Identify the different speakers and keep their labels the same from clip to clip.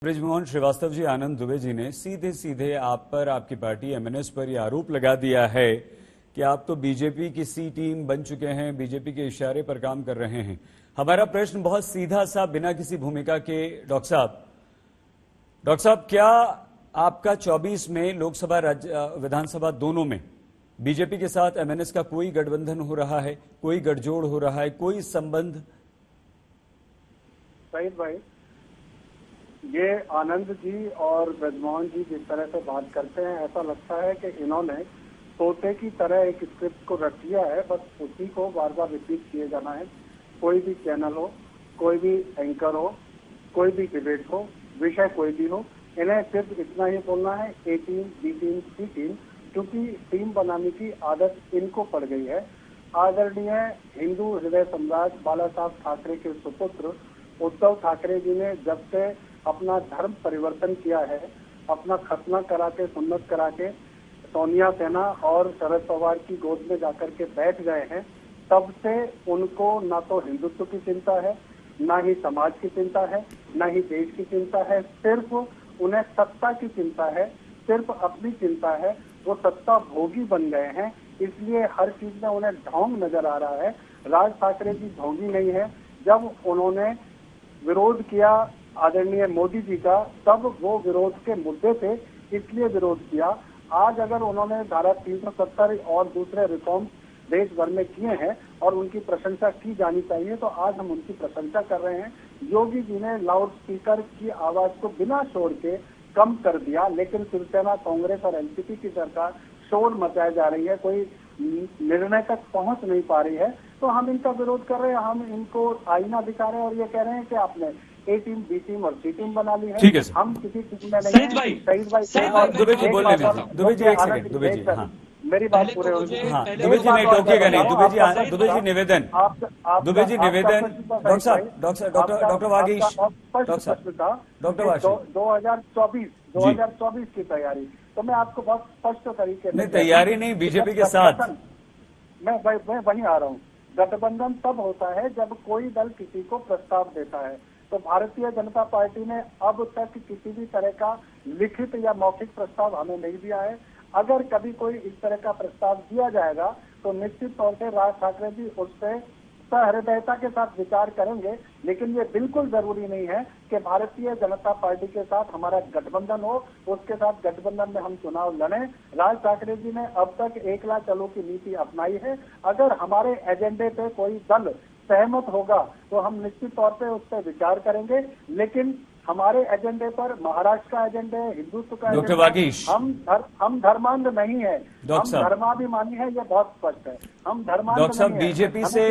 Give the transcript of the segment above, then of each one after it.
Speaker 1: बृजमोहन श्रीवास्तव जी, आनंद दुबे जी ने सीधे सीधे आप पर, आपकी पार्टी एमएनएस पर यह आरोप लगा दिया है कि आप तो बीजेपी की सी टीम बन चुके हैं, बीजेपी के इशारे पर काम कर रहे हैं। हमारा प्रश्न बहुत सीधा सा, बिना किसी भूमिका के, डॉक्टर साहब, क्या आपका 24 में लोकसभा विधानसभा दोनों में बीजेपी के साथ एमएनएस का कोई गठबंधन हो रहा है, कोई गठजोड़ हो रहा है, कोई संबंध?
Speaker 2: सईद भाई, ये आनंद जी और ब्रजमोहन जी जिस तरह से बात करते हैं, ऐसा लगता है कि इन्होंने तोते की तरह एक स्क्रिप्ट को रख लिया है, बस उसी को बार बार रिपीट किए जाना है। कोई भी चैनल हो, कोई भी एंकर हो, कोई भी डिबेट हो, विषय कोई भी हो, इन्हें सिर्फ इतना ही बोलना है, ए टीम, बी टीम, सी टीम, क्योंकि टीम बनाने की आदत इनको पड़ गई है। आदरणीय हिंदू हृदय सम्राट बाला साहब ठाकरे के सुपुत्र उद्धव ठाकरे जी ने जब से अपना धर्म परिवर्तन किया है, अपना खतना करा के, सुन्नत करा के सोनिया सेना और शरद पवार की गोद में जाकर के बैठ गए हैं, तब से उनको ना तो हिंदुत्व की चिंता है, ना ही समाज की चिंता है, ना ही देश की चिंता है। सिर्फ उन्हें सत्ता की चिंता है, सिर्फ अपनी चिंता है। वो सत्ता भोगी बन गए हैं, इसलिए हर चीज में उन्हें ढोंग नजर आ रहा है। राज ठाकरे जी ढोंगी नहीं है। जब उन्होंने विरोध किया आदरणीय मोदी जी का, तब वो विरोध के मुद्दे थे, इसलिए विरोध किया। आज अगर उन्होंने धारा 370 और दूसरे रिफॉर्म देश भर में किए हैं और उनकी प्रशंसा की जानी चाहिए, तो आज हम उनकी प्रशंसा कर रहे हैं। योगी जी ने लाउड स्पीकर की आवाज को बिना शोर के कम कर दिया, लेकिन शिवसेना, कांग्रेस और एनसीपी की सरकार शोर मचाए जा रही है, कोई निर्णय तक पहुंच नहीं पा रही है। तो हम इनका विरोध कर रहे हैं, हम इनको आईना दिखा रहे हैं और ये कह रहे हैं कि आपने ए टीम, बी टीम और सी टीम बना ली है।
Speaker 1: ठीक है,
Speaker 2: हम किसी टीम में नहीं हैं। सईद भाई,
Speaker 1: दुबे जी बोलने दीजिए। दुबे जी एक सेकंड, दुबे जी, हाँ,
Speaker 2: मेरी बात पूरे होगी।
Speaker 1: हाँ, दुबे जी नहीं टोकिएगा नहीं। दुबे जी निवेदन, दुबे जी निवेदन, डॉक्टर वागीश, डॉक्टर वागीश,
Speaker 2: 2024 की तैयारी, तो मैं आपको बहुत स्पष्ट तरीके से,
Speaker 1: नहीं तैयारी नहीं, बीजेपी के साथ
Speaker 2: मैं वहीं आ रहा हूँ। गठबंधन तब होता है जब कोई दल किसी को प्रस्ताव देता है। तो भारतीय जनता पार्टी ने अब तक किसी भी तरह का लिखित या मौखिक प्रस्ताव हमें नहीं दिया है। अगर कभी कोई इस तरह का प्रस्ताव दिया जाएगा तो निश्चित तौर से राज ठाकरे जी उस पर सहृदयता के साथ विचार करेंगे, लेकिन ये बिल्कुल जरूरी नहीं है कि भारतीय जनता पार्टी के साथ हमारा गठबंधन हो, उसके साथ गठबंधन में हम चुनाव लड़ें। राज ठाकरे जी ने अब तक एकला चलो की नीति अपनाई है। अगर हमारे एजेंडे पे कोई दल सहमत होगा तो हम निश्चित तौर पे उस पर विचार करेंगे, लेकिन हमारे एजेंडे पर महाराष्ट्र का एजेंडे है, हिंदुत्व का
Speaker 1: डॉक्टर वागीश,
Speaker 2: हम धर्मांध नहीं है, हम धर्माभिमानी है, ये बहुत स्पष्ट है। हम धर्मांध
Speaker 1: डॉक्टर साहब
Speaker 2: नहीं है।
Speaker 1: बीजेपी से,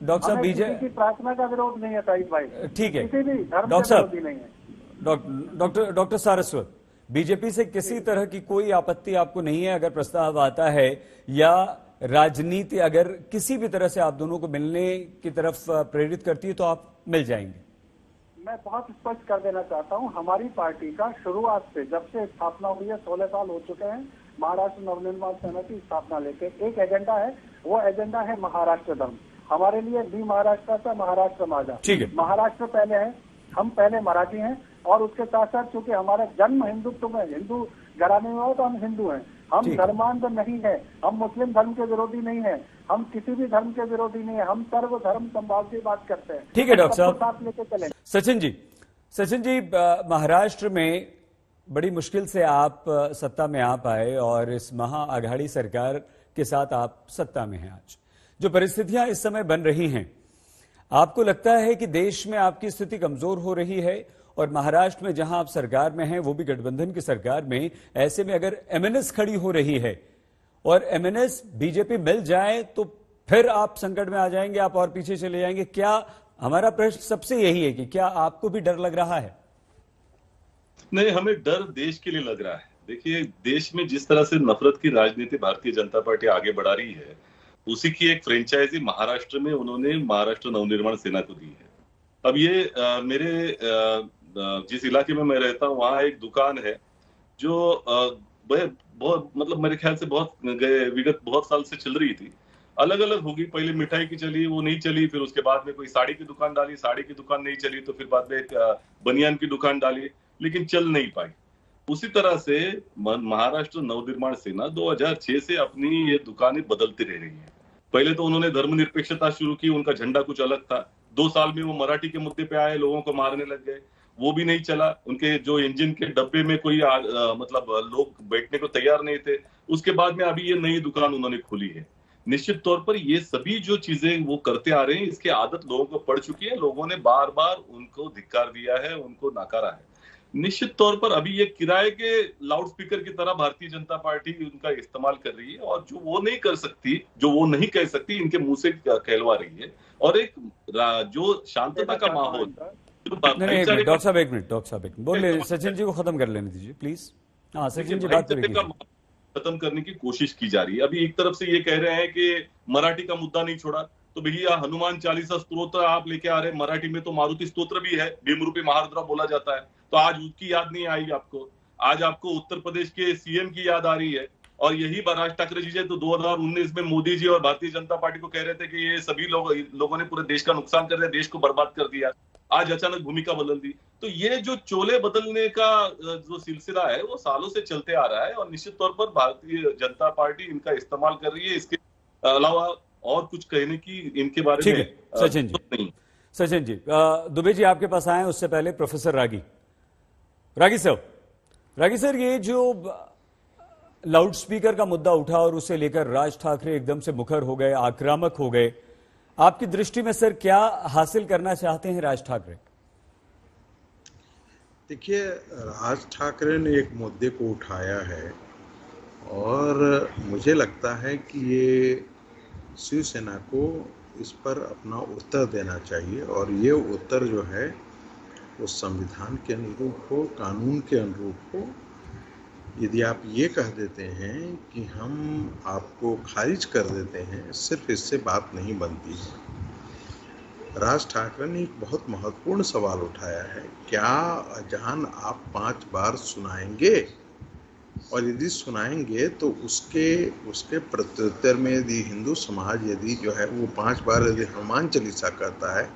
Speaker 1: डॉक्टर साहब
Speaker 2: बीजेपी की प्रार्थना का विरोध नहीं है सईद भाई,
Speaker 1: ठीक है,
Speaker 2: किसी भी धर्म
Speaker 1: डॉक्टर
Speaker 2: का
Speaker 1: साहब
Speaker 2: विरोधी नहीं है।
Speaker 1: डॉक्टर सारस्वत, बीजेपी से किसी तरह की कोई आपत्ति आपको नहीं है अगर प्रस्ताव आता है, या राजनीति अगर किसी भी तरह से आप दोनों को मिलने की तरफ प्रेरित करती है तो आप मिल जाएंगे?
Speaker 2: मैं बहुत स्पष्ट कर देना चाहता हूं, हमारी पार्टी का शुरुआत से, जब से स्थापना हुई है, 16 साल हो चुके हैं, महाराष्ट्र नवनिर्माण सेना की स्थापना लेके एक एजेंडा है, वो एजेंडा है महाराष्ट्र धर्म। हमारे लिए भी महाराष्ट्र का महाराष्ट्र माझा,
Speaker 1: ठीक है,
Speaker 2: महाराष्ट्र पहले है, हम पहले मराठी हैं, और उसके साथ साथ चूंकि हमारा जन्म हिंदुत्व में, हिंदू घराने में हो तो हम हिंदू हैं। हम धर्मांध नहीं है, हम मुस्लिम धर्म के विरोधी नहीं है, हम किसी भी धर्म के विरोधी नहीं है, हम सर्व धर्म संभाव की बात करते हैं।
Speaker 1: ठीक है डॉक्टर साहब,
Speaker 2: साथ लेके चले।
Speaker 1: सचिन जी, महाराष्ट्र में बड़ी मुश्किल से आप सत्ता में आ पाए और इस महाआघाड़ी सरकार के साथ आप सत्ता में हैं। आज जो परिस्थितियां इस समय बन रही हैं, आपको लगता है कि देश में आपकी स्थिति कमजोर हो रही है? और महाराष्ट्र में जहां आप सरकार में हैं, वो भी गठबंधन की सरकार में, ऐसे में अगर एमएनएस खड़ी हो रही है और एमएनएस बीजेपी मिल जाए तो फिर आप संकट में आ जाएंगे, आप और पीछे चले जाएंगे। क्या, हमारा प्रश्न सबसे यही है कि क्या आपको भी डर लग रहा है?
Speaker 3: नहीं, हमें डर देश के लिए लग रहा है। देखिए, देश में जिस तरह से नफरत की राजनीति भारतीय जनता पार्टी आगे बढ़ा रही है, उसी की एक फ्रेंचाइजी महाराष्ट्र में उन्होंने महाराष्ट्र नवनिर्माण सेना को दी है। अब ये मेरे जिस इलाके में मैं रहता हूँ, वहां एक दुकान है जो बहुत, मतलब मेरे ख्याल से विगत बहुत साल से चल रही थी। अलग अलग होगी। पहले मिठाई की चली, वो नहीं चली, फिर उसके बाद में कोई साड़ी की दुकान डाली, साड़ी की दुकान नहीं चली, तो फिर बाद में एक बनियान की दुकान डाली, लेकिन चल नहीं पाई। उसी तरह से महाराष्ट्र नवनिर्माण सेना 2006 से अपनी ये दुकानें बदलती रह रही है। पहले तो उन्होंने धर्मनिरपेक्षता शुरू की, उनका झंडा कुछ अलग था। 2 साल में वो मराठी के मुद्दे पे आए, लोगों को मारने लग गए, वो भी नहीं चला। उनके जो इंजन के डब्बे में कोई मतलब लोग बैठने को तैयार नहीं थे। उसके बाद में अभी ये नई दुकान उन्होंने खोली है। निश्चित तौर पर ये सभी जो चीजें वो करते आ रहे हैं, इसकी आदत लोगों को पड़ चुकी है। लोगों ने बार बार उनको धिक्कार दिया है, उनको नकारा है। निश्चित तौर पर अभी ये किराए के लाउड स्पीकर की तरह भारतीय जनता पार्टी उनका इस्तेमाल कर रही है, और जो वो नहीं कर सकती, जो वो नहीं कह सकती, इनके मुंह से कहलवा रही है। और एक जो शांतता का माहौल,
Speaker 1: नहीं, डॉक्टर साहब एक मिनट बोल ले, सचिन जी को खत्म कर लेने दीजिए प्लीज। हाँ सचिन जी, बात
Speaker 3: खत्म करने की कोशिश की जा रही है। अभी एक तरफ से ये कह रहे हैं कि मराठी का मुद्दा नहीं छोड़ा, तो भैया हनुमान चालीसा स्तोत्र आप लेके आ रहे हैं, मराठी में तो मारुति स्तोत्र भी है, भीमरूपी महारुद्रा बोला जाता है, तो आज उसकी याद नहीं आई आपको? आज आपको उत्तर प्रदेश के सीएम की याद आ रही है। और यही राज ठाकरे जी तो 2019 में मोदी जी और भारतीय जनता पार्टी को कह रहे थे कि ये सभी लोगों ने पूरे देश का नुकसान कर दिया, देश को बर्बाद कर दिया। आज अचानक भूमिका बदल दी। तो ये जो चोले बदलने का जो सिलसिला है वो सालों से चलते आ रहा है, और निश्चित तौर पर भारतीय जनता पार्टी इनका इस्तेमाल कर रही है। इसके अलावा और कुछ कहने की इनके बारे में
Speaker 1: सचिन जी नहीं। सचिन जी, दुबे जी आपके पास आए, उससे पहले प्रोफेसर रागी सर, ये जो लाउड स्पीकर का मुद्दा उठा और उसे लेकर राज ठाकरे एकदम से मुखर हो गए, आक्रामक हो गए, आपकी दृष्टि में सर क्या हासिल करना चाहते हैं राज ठाकरे?
Speaker 4: देखिए, राज ठाकरे ने एक मुद्दे को उठाया है और मुझे लगता है कि ये शिवसेना को इस पर अपना उत्तर देना चाहिए, और ये उत्तर जो है वो संविधान के अनुरूप हो, कानून के अनुरूप हो। यदि आप ये कह देते हैं कि हम आपको खारिज कर देते हैं, सिर्फ इससे बात नहीं बनती है। राज ठाकरे ने एक बहुत महत्वपूर्ण सवाल उठाया है, क्या अजान आप 5 बार सुनाएंगे? और यदि सुनाएंगे तो उसके प्रत्युत्तर में यदि हिंदू समाज यदि जो है वो 5 बार यदि हनुमान चालीसा करता है,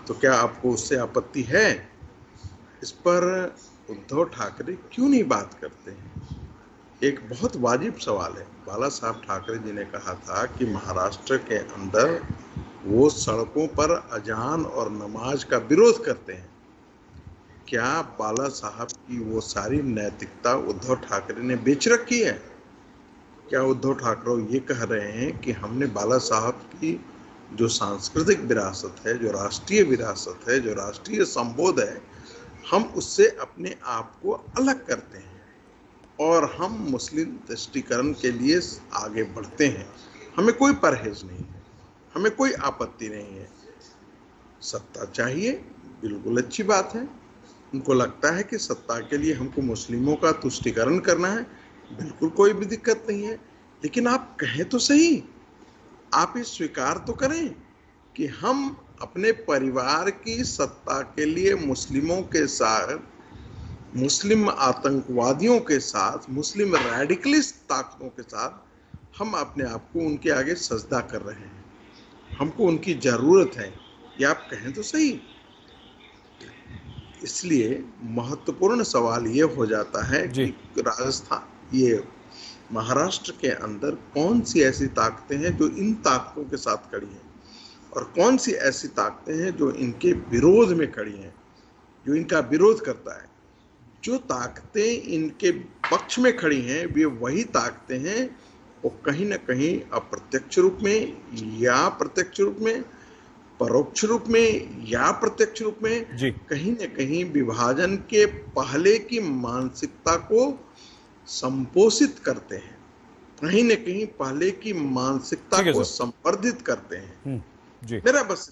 Speaker 4: तो क्या आपको उससे आपत्ति है? इस पर उद्धव ठाकरे क्यों नहीं बात करते हैं? एक बहुत वाजिब सवाल है। बाला साहब ठाकरे जी ने कहा था कि महाराष्ट्र के अंदर वो सड़कों पर अजान और नमाज का विरोध करते हैं। क्या बाला साहब की वो सारी नैतिकता उद्धव ठाकरे ने बेच रखी है? क्या उद्धव ठाकरे ये कह रहे हैं कि हमने बाला साहब की जो सांस्कृतिक विरासत है, जो राष्ट्रीय विरासत है, जो राष्ट्रीय संबोध है, हम उससे अपने आप को अलग करते हैं और हम मुस्लिम तुष्टीकरण के लिए आगे बढ़ते हैं? हमें कोई परहेज नहीं है, हमें कोई आपत्ति नहीं है। सत्ता चाहिए, बिल्कुल अच्छी बात है। उनको लगता है कि सत्ता के लिए हमको मुस्लिमों का तुष्टीकरण करना है, बिल्कुल कोई भी दिक्कत नहीं है। लेकिन आप कहें तो सही, आप ये स्वीकार तो करें कि हम अपने परिवार की सत्ता के लिए मुस्लिमों के साथ, मुस्लिम आतंकवादियों के साथ, मुस्लिम रेडिकलिस्ट ताकतों के साथ हम अपने आप को उनके आगे सजदा कर रहे हैं। हमको उनकी ज़रूरत है, ये आप कहें तो सही। इसलिए महत्वपूर्ण सवाल ये हो जाता है कि राजस्थान, ये महाराष्ट्र के अंदर कौन सी ऐसी ताकतें हैं जो इन ताकतों के साथ खड़ी हैं, और कौन सी ऐसी ताकतें हैं जो इनके विरोध में खड़ी हैं, जो इनका विरोध करता है। जो ताकतें इनके पक्ष में खड़ी हैं, वे वही ताकतें हैं वो कहीं ना कहीं अप्रत्यक्ष रूप में या प्रत्यक्ष रूप में, परोक्ष रूप में या प्रत्यक्ष रूप में, कहीं न कहीं विभाजन के पहले की मानसिकता को संपोषित करते हैं, कहीं न कहीं पहले की मानसिकता को संवर्धित करते हैं। मेरा बस